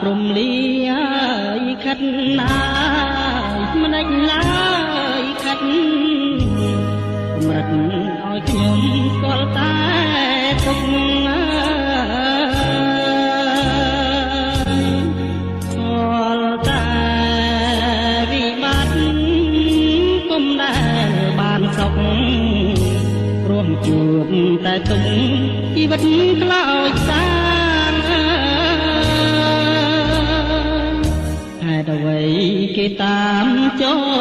ព្រំលីហើយខិតណាយមិនដេចឡើយខិតកម្រិតឲ្យខ្ញុំស្គាល់តែទុកស្គាល់តែវិបត្តិគុំដែលបានសុខរស់ជួបតែទុកជីវិតខ្លោចសាហេតុអ្វីគេតាមចោល